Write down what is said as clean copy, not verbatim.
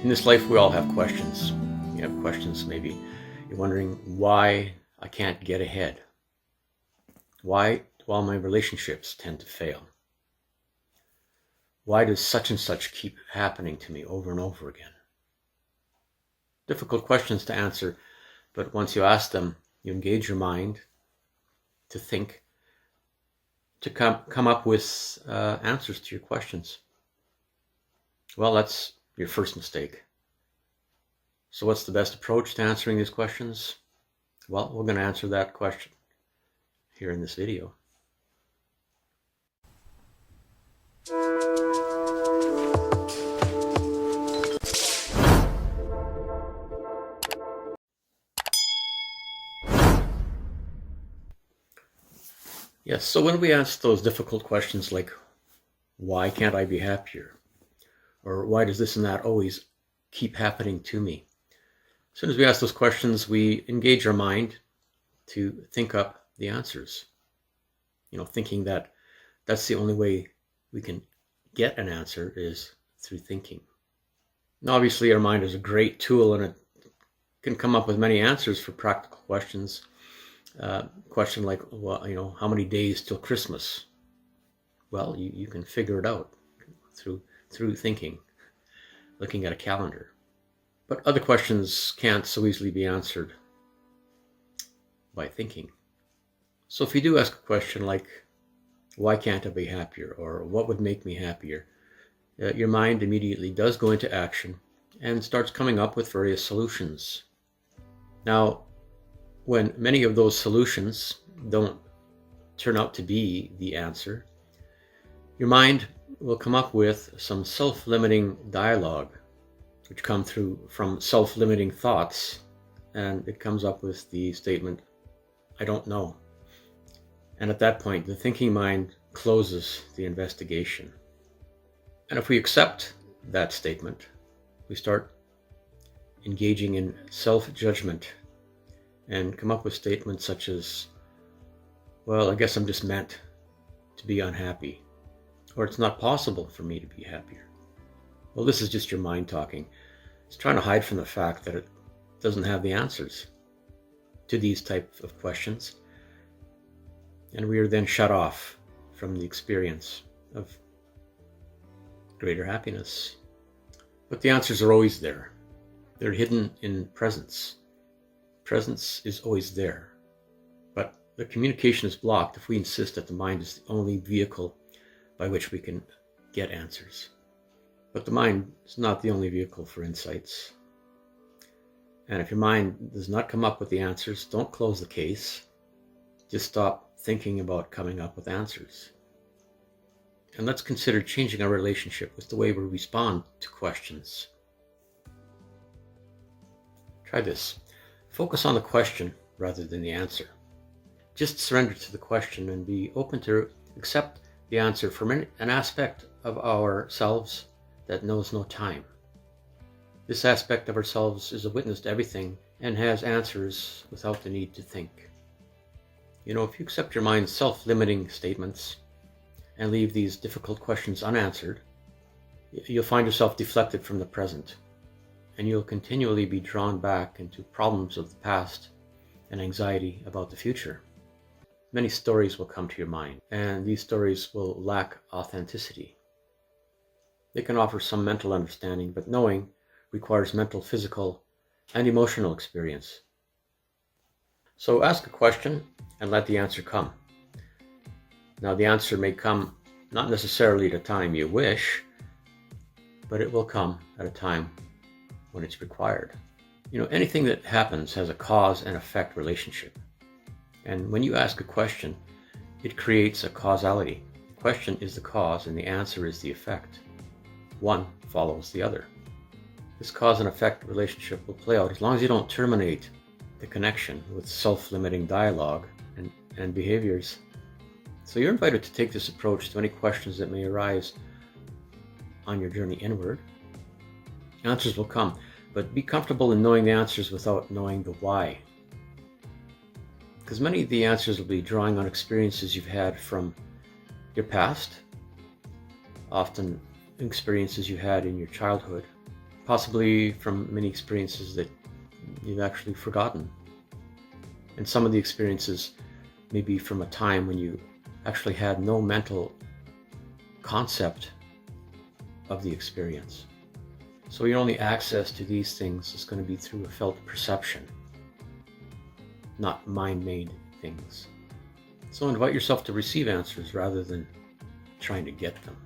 In this life, we all have questions. You have questions, maybe you're wondering why I can't get ahead. Why do all my relationships tend to fail? Why does such and such keep happening to me over and over again? Difficult questions to answer, but once you ask them, you engage your mind to think, to come up with answers to your questions. Well, that's your first mistake. So what's the best approach to answering these questions? Well, we're going to answer that question here in this video. Yes, so when we ask those difficult questions like, why can't I be happier? Or why does this and that always keep happening to me? As soon as we ask those questions, we engage our mind to think up the answers. Thinking that that's the only way we can get an answer is through thinking. Now, obviously, our mind is a great tool and it can come up with many answers for practical questions. Question like, well, how many days till Christmas? Well, you can figure it out through thinking, looking at a calendar. But other questions can't so easily be answered by thinking. So if you do ask a question like, why can't I be happier? Or what would make me happier? Your mind immediately does go into action and starts coming up with various solutions. Now, when many of those solutions don't turn out to be the answer, your mind will come up with some self-limiting dialogue, which come through from self-limiting thoughts, and it comes up with the statement, I don't know. And at that point, the thinking mind closes the investigation. And if we accept that statement, we start engaging in self-judgment and come up with statements such as, well, I guess I'm just meant to be unhappy, or it's not possible for me to be happier. Well, this is just your mind talking. It's trying to hide from the fact that it doesn't have the answers to these types of questions. And we are then shut off from the experience of greater happiness. But the answers are always there. They're hidden in presence. Presence is always there. But the communication is blocked if we insist that the mind is the only vehicle by which we can get answers. But the mind is not the only vehicle for insights. And if your mind does not come up with the answers, don't close the case. Just stop thinking about coming up with answers. And let's consider changing our relationship with the way we respond to questions. Try this. Focus on the question rather than the answer. Just surrender to the question and be open to accept the answer from an aspect of ourselves that knows no time. This aspect of ourselves is a witness to everything and has answers without the need to think. If you accept your mind's self-limiting statements and leave these difficult questions unanswered, you'll find yourself deflected from the present, and you'll continually be drawn back into problems of the past and anxiety about the future. Many stories will come to your mind, and these stories will lack authenticity. They can offer some mental understanding, but knowing requires mental, physical, and emotional experience. So ask a question and let the answer come. Now, the answer may come not necessarily at a time you wish, but it will come at a time when it's required. Anything that happens has a cause and effect relationship. And when you ask a question, it creates a causality. The question is the cause and the answer is the effect. One follows the other. This cause and effect relationship will play out as long as you don't terminate the connection with self-limiting dialogue and behaviors. So you're invited to take this approach to any questions that may arise on your journey inward. Answers will come, but be comfortable in knowing the answers without knowing the why. Because many of the answers will be drawing on experiences you've had from your past, often experiences you had in your childhood, possibly from many experiences that you've actually forgotten. And some of the experiences may be from a time when you actually had no mental concept of the experience. So your only access to these things is going to be through a felt perception, not mind-made things. So invite yourself to receive answers rather than trying to get them.